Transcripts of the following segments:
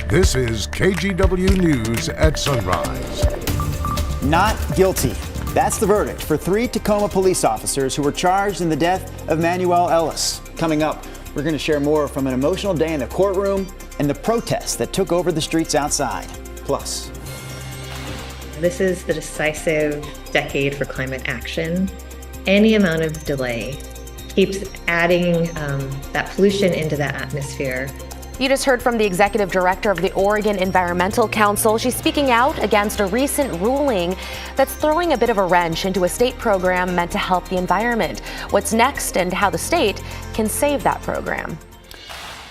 This is KGW News at Sunrise. Not guilty. That's the verdict for 3 Tacoma police officers who were charged in the death of Manuel Ellis. Coming up, we're going to share more from an emotional day in the courtroom and the protests that took over the streets outside. Plus, this is the decisive decade for climate action. Any amount of delay keeps adding that pollution into the atmosphere. You just heard from the executive director of the Oregon Environmental Council. She's speaking out against a recent ruling that's throwing a bit of a wrench into a state program meant to help the environment. What's next and how the state can save that program.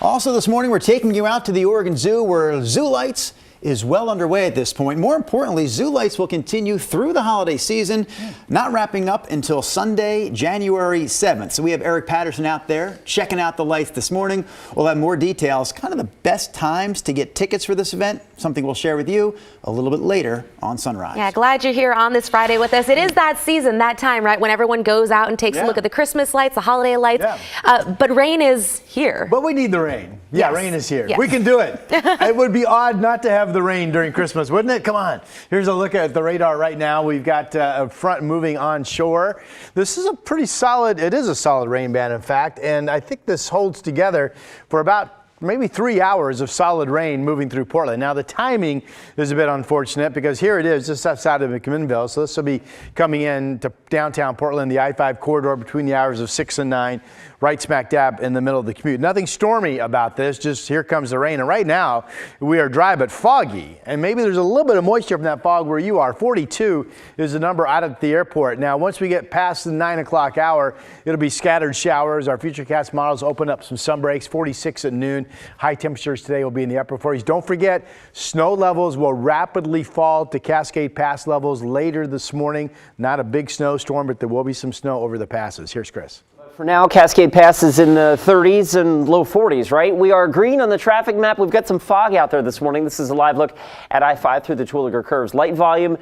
also this morning, we're taking you out to the Oregon Zoo, where Zoo Lights is well underway at this point. More importantly, Zoo Lights will continue through the holiday season, not wrapping up until Sunday, January 7th. So we have Eric Patterson out there checking out the lights this morning. We'll have more details, kind of the best times to get tickets for this event, something we'll share with you a little bit later on Sunrise. Yeah, glad you're here on this Friday with us. It is that season, that time, right, when everyone goes out and takes a look at the Christmas lights, the holiday lights. But rain is here. But we need the rain. Yeah, Yes. rain is here. Yes. We can do it. It would be odd not to have the rain during Christmas, wouldn't it? Come on. Here's a look at the radar right now. We've got a front moving onshore. This is a pretty solid, it is a solid rain band, in fact, and I think this holds together for about maybe 3 hours of solid rain moving through Portland. Now, the timing is a bit unfortunate because here it is just outside of McMinnville. So this will be coming in to downtown Portland, the I-5 corridor between the hours of 6 and 9, right smack dab in the middle of the commute. Nothing stormy about this, just here comes the rain. And right now, we are dry but foggy. And maybe there's a little bit of moisture from that fog where you are. 42 is the number out at the airport. Now, once we get past the 9 o'clock hour, it'll be scattered showers. Our Futurecast models open up some sun breaks, 46 at noon. High temperatures today will be in the upper 40s. Don't forget, snow levels will rapidly fall to Cascade Pass levels later this morning. Not a big snowstorm, but there will be some snow over the passes. Here's Chris. For now, Cascade Pass is in the 30s and low 40s, right? We are green on the traffic map. We've got some fog out there this morning. This is a live look at I-5 through the Terwilliger curves. Light volume,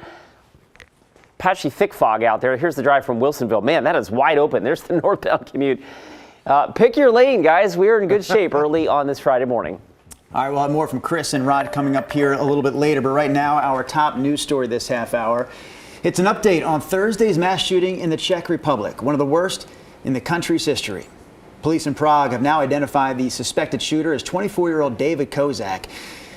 patchy thick fog out there. Here's the drive from Wilsonville. Man, that is wide open. There's the northbound commute. Pick your lane, guys. We're in good shape early on this Friday morning. All right, we'll have more from Chris and Rod coming up here a little bit later. But right now, our top news story this half hour. It's an update on Thursday's mass shooting in the Czech Republic, one of the worst in the country's history. Police in Prague have now identified the suspected shooter as 24-year-old David Kozak.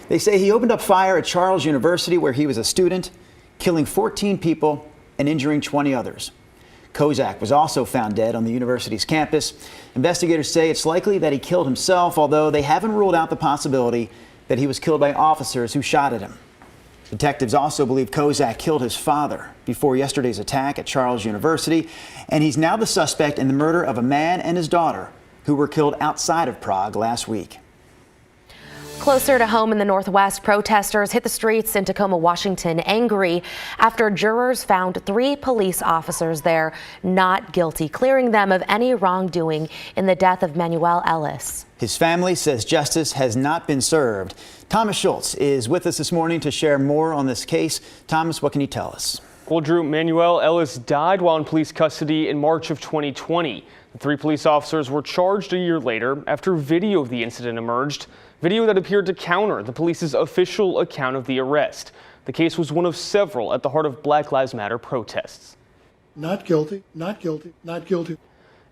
They say he opened up fire at Charles University, where he was a student, killing 14 people and injuring 20 others. Kozak was also found dead on the university's campus. Investigators say it's likely that he killed himself, although they haven't ruled out the possibility that he was killed by officers who shot at him. Detectives also believe Kozak killed his father before yesterday's attack at Charles University, and he's now the suspect in the murder of a man and his daughter who were killed outside of Prague last week. Closer to home in the Northwest, protesters hit the streets in Tacoma, Washington, angry after jurors found 3 police officers there not guilty, clearing them of any wrongdoing in the death of Manuel Ellis. His family says justice has not been served. Thomas Schultz is with us this morning to share more on this case. Thomas, what can you tell us? Well, Drew, Manuel Ellis died while in police custody in March of 2020. The 3 police officers were charged a year later after video of the incident emerged, video that appeared to counter the police's official account of the arrest. The case was one of several at the heart of Black Lives Matter protests. Not guilty, not guilty, not guilty.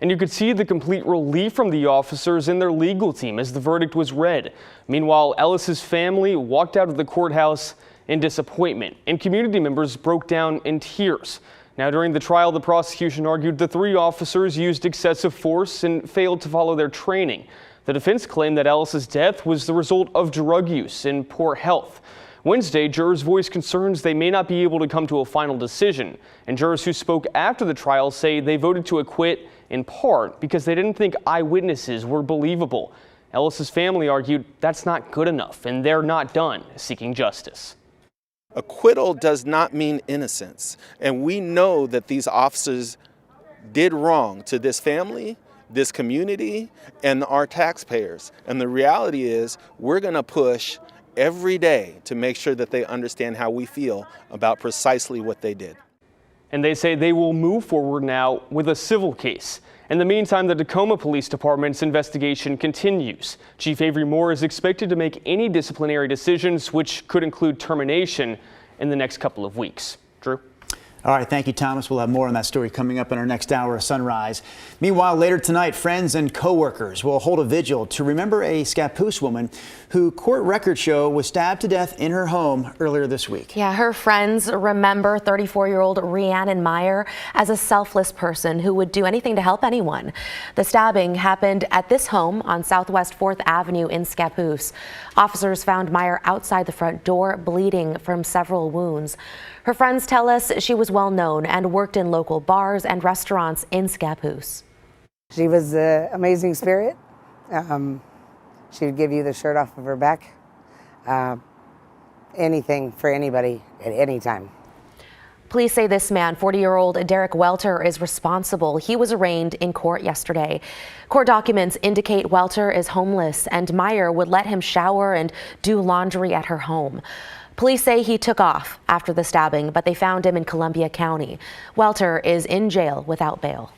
And you could see the complete relief from the officers and their legal team as the verdict was read. Meanwhile, Ellis's family walked out of the courthouse in disappointment, and community members broke down in tears. Now, during the trial, the prosecution argued the 3 officers used excessive force and failed to follow their training. The defense claimed that Ellis's death was the result of drug use and poor health. Wednesday, jurors voiced concerns they may not be able to come to a final decision, and jurors who spoke after the trial say they voted to acquit in part because they didn't think eyewitnesses were believable. Ellis's family argued that's not good enough, and they're not done seeking justice. Acquittal does not mean innocence, and we know that these officers did wrong to this family, this community, and our taxpayers. And the reality is we're going to push every day to make sure that they understand how we feel about precisely what they did. And they say they will move forward now with a civil case. In the meantime, the Tacoma Police Department's investigation continues. Chief Avery Moore is expected to make any disciplinary decisions, which could include termination, in the next couple of weeks. Drew? All right, thank you, Thomas. We'll have more on that story coming up in our next hour of Sunrise. Meanwhile, later tonight, friends and co-workers will hold a vigil to remember a Scappoose woman who court records show was stabbed to death in her home earlier this week. Yeah, her friends remember 34-year-old Rhiannon Meyer as a selfless person who would do anything to help anyone. The stabbing happened at this home on Southwest 4th Avenue in Scappoose. Officers found Meyer outside the front door, bleeding from several wounds. Her friends tell us she was well known and worked in local bars and restaurants in Scappoose. She was an amazing spirit. She would give you the shirt off of her back. Anything for anybody at any time. Police say this man, 40-year-old Derek Welter, is responsible. He was arraigned in court yesterday. Court documents indicate Welter is homeless and Meyer would let him shower and do laundry at her home. Police say he took off after the stabbing, but they found him in Columbia County. Welter is in jail without bail.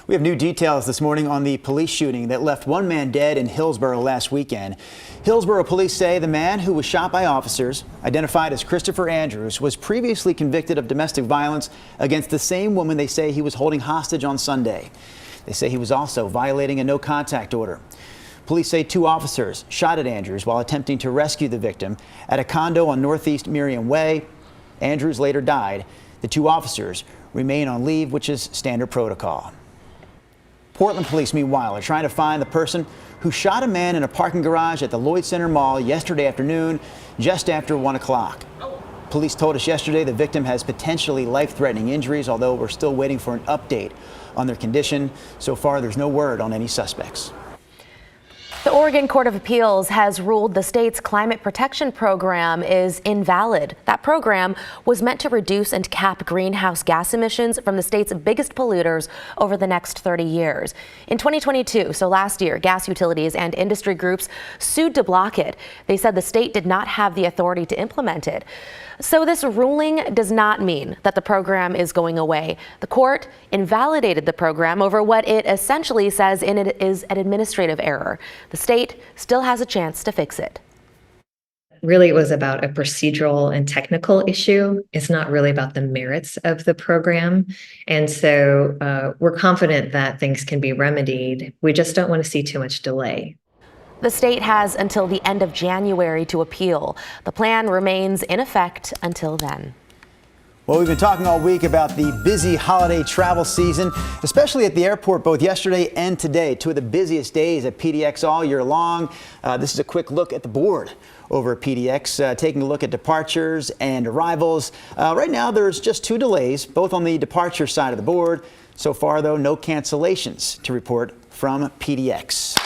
We have new details this morning on the police shooting that left one man dead in Hillsborough last weekend. Hillsborough police say the man who was shot by officers, identified as Christopher Andrews, was previously convicted of domestic violence against the same woman they say he was holding hostage on Sunday. They say he was also violating a no-contact order. Police say 2 officers shot at Andrews while attempting to rescue the victim at a condo on Northeast Miriam Way. Andrews later died. The 2 officers remain on leave, which is standard protocol. Portland police, meanwhile, are trying to find the person who shot a man in a parking garage at the Lloyd Center Mall yesterday afternoon, just after 1 o'clock. Police told us yesterday the victim has potentially life-threatening injuries, although we're still waiting for an update on their condition. So far, there's no word on any suspects. The Oregon Court of Appeals has ruled the state's climate protection program is invalid. That program was meant to reduce and cap greenhouse gas emissions from the state's biggest polluters over the next 30 years. In 2022, so last year, gas utilities and industry groups sued to block it. They said the state did not have the authority to implement it. So this ruling does not mean that the program is going away. The court invalidated the program over what it essentially says in it is an administrative error. The state still has a chance to fix it. Really, it was about a procedural and technical issue. It's not really about the merits of the program. And so we're confident that things can be remedied. We just don't want to see too much delay. The state has until the end of January to appeal. The plan remains in effect until then. Well, we've been talking all week about the busy holiday travel season, especially at the airport, both yesterday and today. 2 of the busiest days at PDX all year long. This is a quick look at the board over at PDX, taking a look at departures and arrivals. Right now, there's just 2 delays, both on the departure side of the board. So far, though, no cancellations to report from PDX.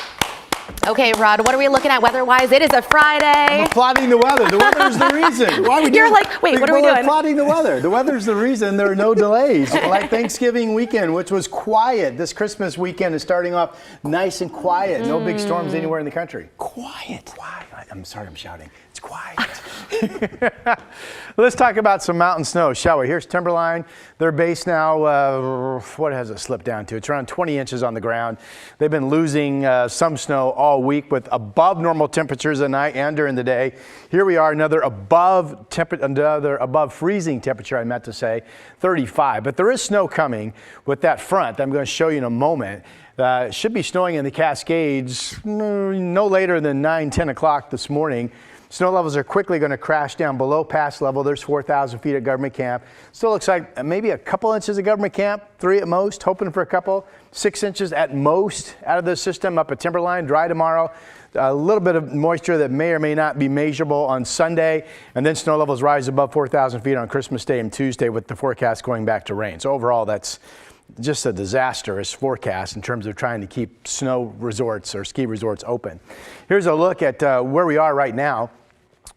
Okay, Rod, what are we looking at weather-wise? It is a Friday. I'm plotting the weather. The weather's the reason. Why are we You're like, wait, what are we doing? We're plotting the weather. The weather's the reason there are no delays. Like Thanksgiving weekend, which was quiet. This Christmas weekend is starting off nice and quiet. No big storms anywhere in the country. Quiet. I'm sorry, I'm shouting. It's quiet. Let's talk about some mountain snow, shall we? Here's Timberline. They're based now, what has it slipped down to? It's around 20 inches on the ground. They've been losing some snow all week with above normal temperatures at night and during the day. Here we are, another above freezing temperature, I meant to say, 35. But there is snow coming with that front I'm going to show you in a moment. It should be snowing in the Cascades no later than 9-10 o'clock this morning. Snow levels are quickly going to crash down below pass level. There's 4,000 feet at Government Camp. Still looks like maybe a couple inches at Government Camp, 3 at most, hoping for a couple. 6 inches at most out of the system up at Timberline. Dry tomorrow. A little bit of moisture that may or may not be measurable on Sunday. And then snow levels rise above 4,000 feet on Christmas Day and Tuesday with the forecast going back to rain. So overall, that's just a disastrous forecast in terms of trying to keep snow resorts or ski resorts open. Here's a look at where we are right now.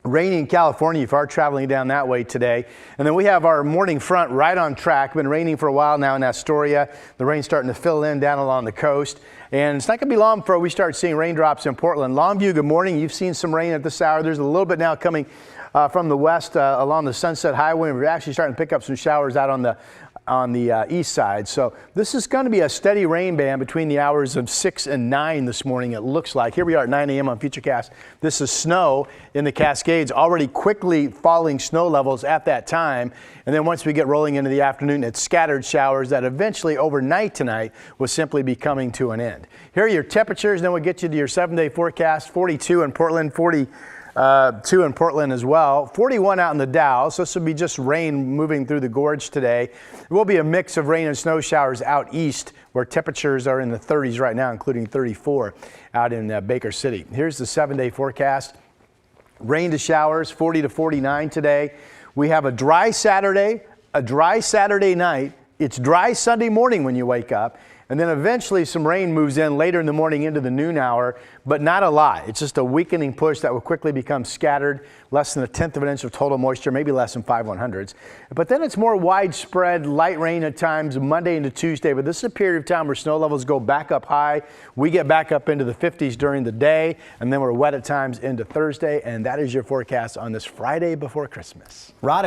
Rainy in California if you are traveling down that way today. And then we have our morning front right on track. Been raining for a while now in Astoria. The rain's starting to fill in down along the coast. And it's not going to be long before we start seeing raindrops in Portland. Longview, good morning. You've seen some rain at this hour. There's a little bit now coming from the west along the Sunset Highway. And we're actually starting to pick up some showers out on the on the east side. So this is going to be a steady rain band between the hours of 6 and 9 this morning, it looks like. Here we are at 9 a.m. on Futurecast. This is snow in the Cascades, already quickly falling snow levels at that time. And then once we get rolling into the afternoon, it's scattered showers that eventually overnight tonight will simply be coming to an end. Here are your temperatures, then we'll get you to your 7-day forecast. 42 in Portland, 42 in Portland as well. 41 out in the Dow, so this will be just rain moving through the gorge today. There will be a mix of rain and snow showers out east where temperatures are in the 30s right now, including 34 out in Baker City. Here's the 7-day forecast. Rain to showers, 40 to 49 today. We have a dry Saturday night. It's dry Sunday morning when you wake up. And then eventually some rain moves in later in the morning into the noon hour, but not a lot. It's just a weakening push that will quickly become scattered, less than 1/10 of an inch of total moisture, maybe less than 5/100ths. But then it's more widespread, light rain at times Monday into Tuesday. But this is a period of time where snow levels go back up high. We get back up into the 50s during the day, and then we're wet at times into Thursday. And that is your forecast on this Friday before Christmas. Rod,